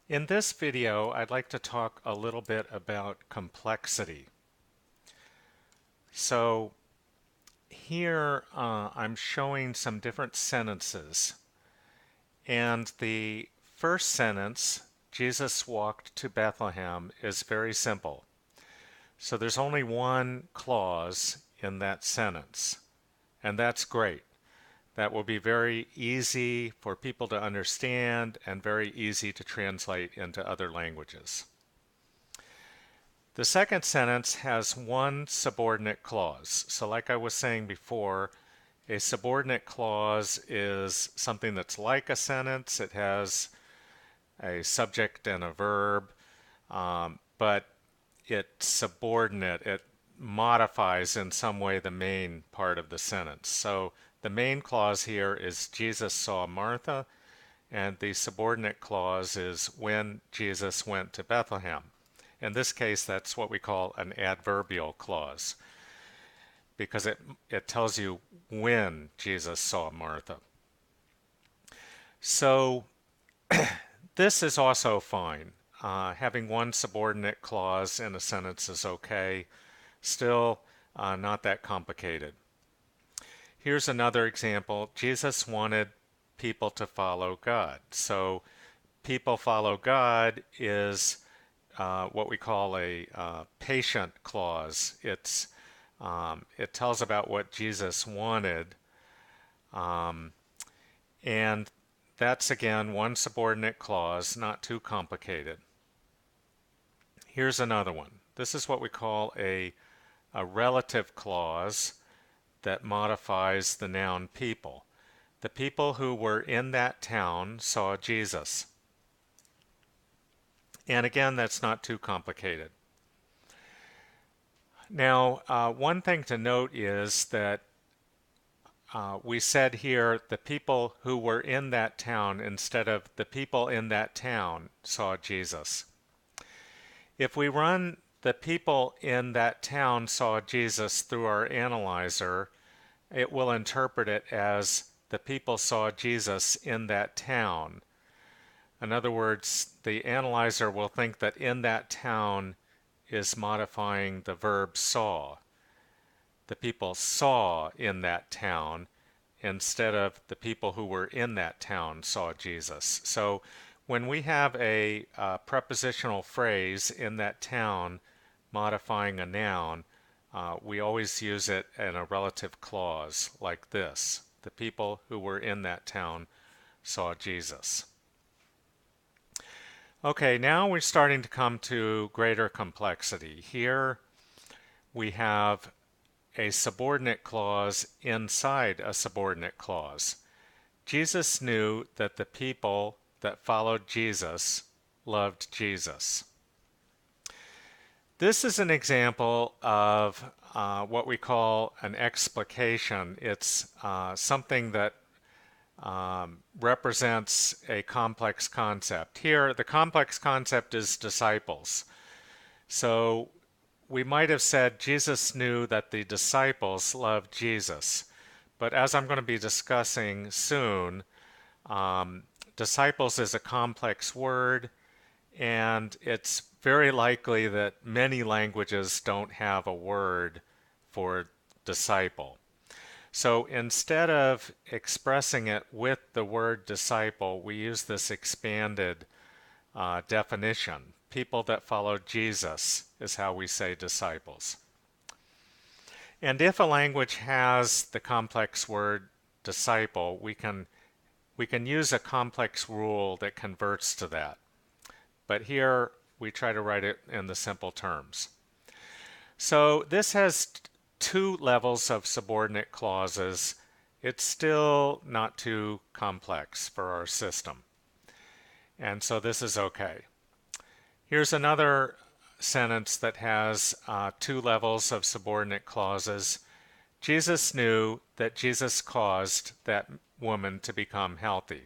In this video, I'd like to talk a little bit about complexity. So here I'm showing some different sentences. And the first sentence, Jesus walked to Bethlehem, is very simple. So there's only one clause in that sentence, and that's great. That will be very easy for people to understand and very easy to translate into other languages. The second sentence has one subordinate clause. So like I was saying before, a subordinate clause is something that's like a sentence. It has a subject and a verb, but it's subordinate. It modifies in some way the main part of the sentence. So the main clause here is Jesus saw Martha, and the subordinate clause is when Jesus went to Bethlehem. In this case, that's what we call an adverbial clause because it tells you when Jesus saw Martha. So this is also fine. Having one subordinate clause in a sentence is okay. Still not that complicated. Here's another example. Jesus wanted people to follow God. So people follow God is what we call a patient clause. It tells about what Jesus wanted, and that's again one subordinate clause, not too complicated. Here's another one. This is what we call a relative clause that modifies the noun people. The people who were in that town saw Jesus. And again, that's not too complicated. Now, one thing to note is that we said here the people who were in that town instead of the people in that town saw Jesus. If we run the people in that town saw Jesus through our analyzer, it will interpret it as the people saw Jesus in that town. In other words, the analyzer will think that in that town is modifying the verb saw. The people saw in that town instead of the people who were in that town saw Jesus. So when we have a prepositional phrase in that town modifying a noun, we always use it in a relative clause like this. The people who were in that town saw Jesus. Okay, now we're starting to come to greater complexity. Here we have a subordinate clause inside a subordinate clause. Jesus knew that the people that followed Jesus loved Jesus. This is an example of what we call an explication. It's something that represents a complex concept. Here, the complex concept is disciples. So we might have said Jesus knew that the disciples loved Jesus. But as I'm going to be discussing soon, disciples is a complex word, and it's very likely that many languages don't have a word for disciple. So instead of expressing it with the word disciple, we use this expanded definition. People that followed Jesus is how we say disciples. And if a language has the complex word disciple, we can use a complex rule that converts to that. But here we try to write it in the simple terms. So this has two levels of subordinate clauses. It's still not too complex for our system. And so this is okay. Here's another sentence that has two levels of subordinate clauses. Jesus knew that Jesus caused that woman to become healthy.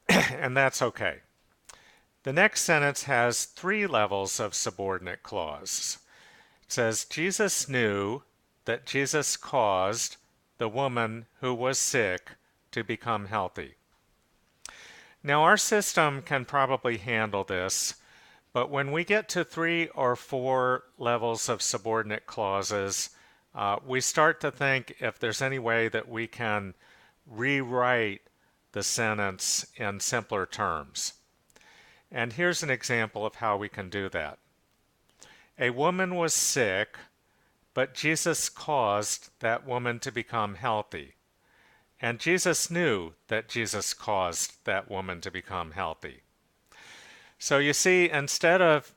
And that's okay. The next sentence has three levels of subordinate clause. It says, Jesus knew that Jesus caused the woman who was sick to become healthy. Now our system can probably handle this, but when we get to 3 or 4 levels of subordinate clauses, we start to think if there's any way that we can rewrite the sentence in simpler terms. And here's an example of how we can do that. A woman was sick, but Jesus caused that woman to become healthy. And Jesus knew that Jesus caused that woman to become healthy. So you see, instead of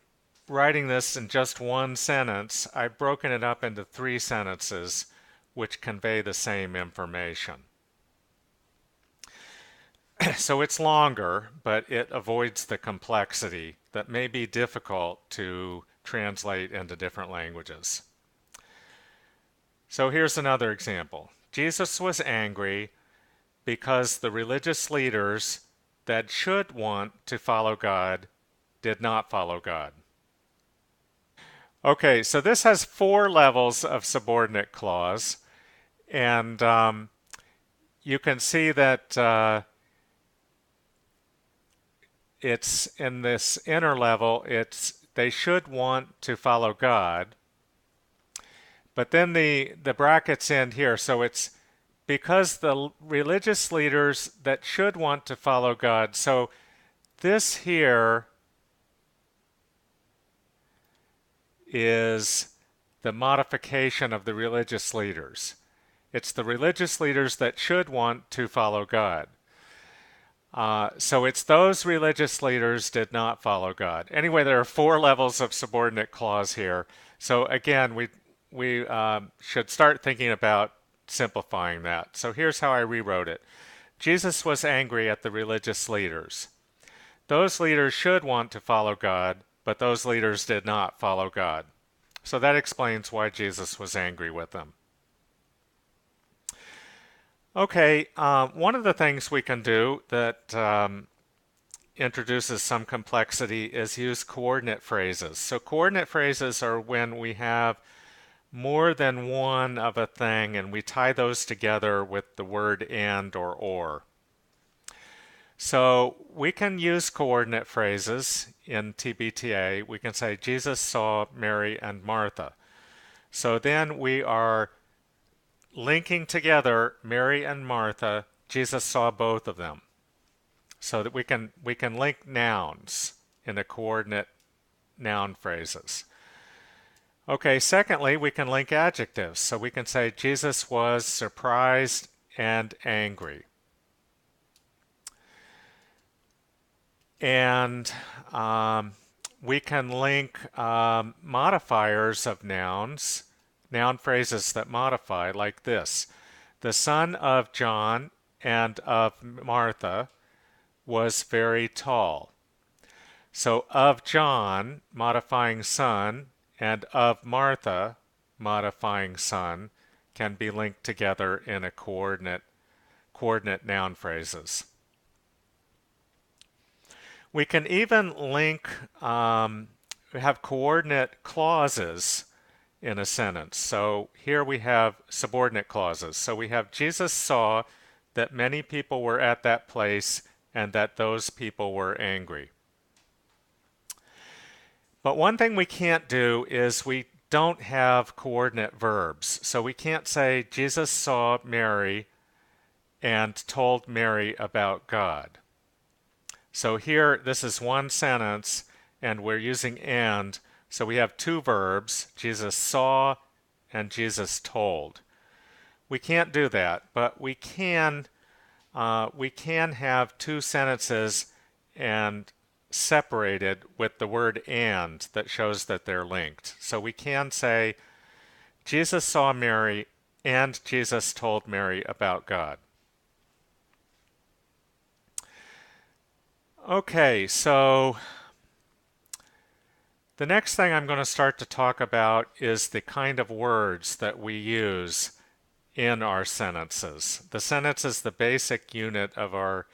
writing this in just one sentence, I've broken it up into 3 sentences which convey the same information. So it's longer, but it avoids the complexity that may be difficult to translate into different languages. So here's another example. Jesus was angry because the religious leaders that should want to follow God did not follow God. Okay, so this has 4 levels of subordinate clause, and you can see that it's in this inner level, it's they should want to follow God, but then the brackets end here, so it's because the religious leaders that should want to follow God. So this here is the modification of the religious leaders. It's the religious leaders that should want to follow God. So it's those religious leaders did not follow God. Anyway, there are 4 levels of subordinate clause here. So again, we should start thinking about simplifying that. So here's how I rewrote it. Jesus was angry at the religious leaders. Those leaders should want to follow God, but those leaders did not follow God. So that explains why Jesus was angry with them. Okay, one of the things we can do that introduces some complexity is use coordinate phrases. So coordinate phrases are when we have more than one of a thing and we tie those together with the word and or. So we can use coordinate phrases in TBTA. We can say Jesus saw Mary and Martha. So then we are linking together Mary and Martha. Jesus saw both of them. So that we can link nouns in the coordinate noun phrases. Okay, secondly, we can link adjectives. So we can say Jesus was surprised and angry. And we can link modifiers of nouns, noun phrases that modify, like this. The son of John and of Martha was very tall. So of John, modifying son, and of Martha, modifying son, can be linked together in a coordinate noun phrases. We can even link, have coordinate clauses in a sentence. So here we have subordinate clauses. So we have Jesus saw that many people were at that place and that those people were angry. But one thing we can't do is we don't have coordinate verbs. So we can't say Jesus saw Mary and told Mary about God. So here, this is one sentence, and we're using and. So we have 2 verbs, Jesus saw and Jesus told. We can't do that, but we can have 2 sentences and separated with the word and that shows that they're linked. So we can say, Jesus saw Mary and Jesus told Mary about God. Okay, so the next thing I'm going to start to talk about is the kind of words that we use in our sentences. The sentence is the basic unit of our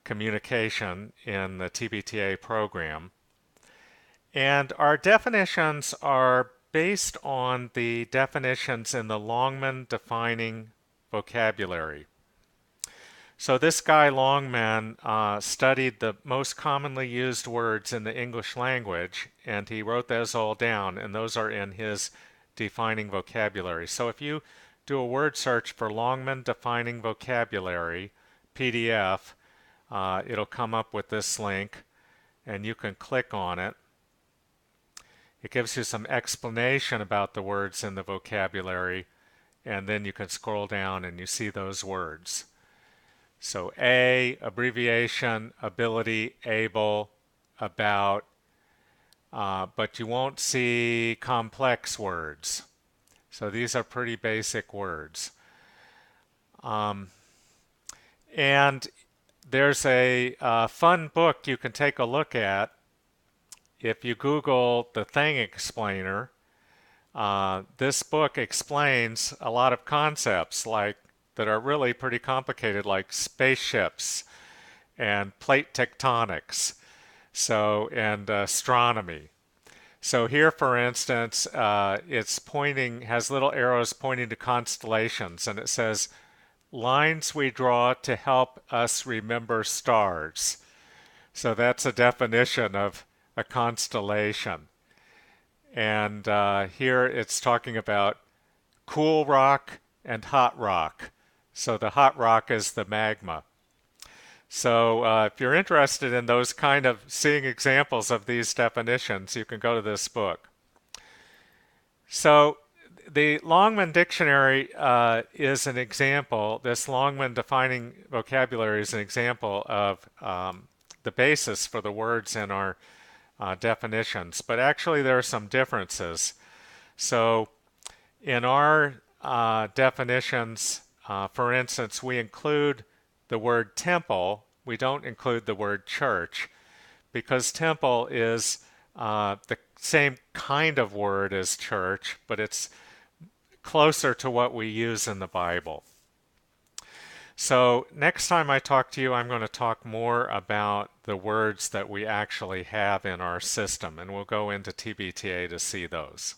communication in the TBTA program. And our definitions are based on the definitions in the Longman defining vocabulary. So this guy Longman studied the most commonly used words in the English language, and he wrote those all down, and those are in his defining vocabulary. So if you do a word search for Longman defining vocabulary PDF, it'll come up with this link, and you can click on it. It gives you some explanation about the words in the vocabulary, and then you can scroll down and you see those words. So A, abbreviation, ability, able, about, but you won't see complex words. So these are pretty basic words. And there's a fun book you can take a look at. If you Google the thing explainer, this book explains a lot of concepts that are really pretty complicated, like spaceships and plate tectonics, and astronomy. So here, for instance, has little arrows pointing to constellations, and it says, lines we draw to help us remember stars. So that's a definition of a constellation. And here it's talking about cool rock and hot rock. So the hot rock is the magma. So if you're interested in those kind of seeing examples of these definitions, you can go to this book. So the Longman Dictionary is an example. This Longman defining vocabulary is an example of the basis for the words in our definitions. But actually there are some differences. So in our definitions, for instance, we include the word temple. We don't include the word church because temple is the same kind of word as church, but it's closer to what we use in the Bible. So next time I talk to you, I'm going to talk more about the words that we actually have in our system, and we'll go into TBTA to see those.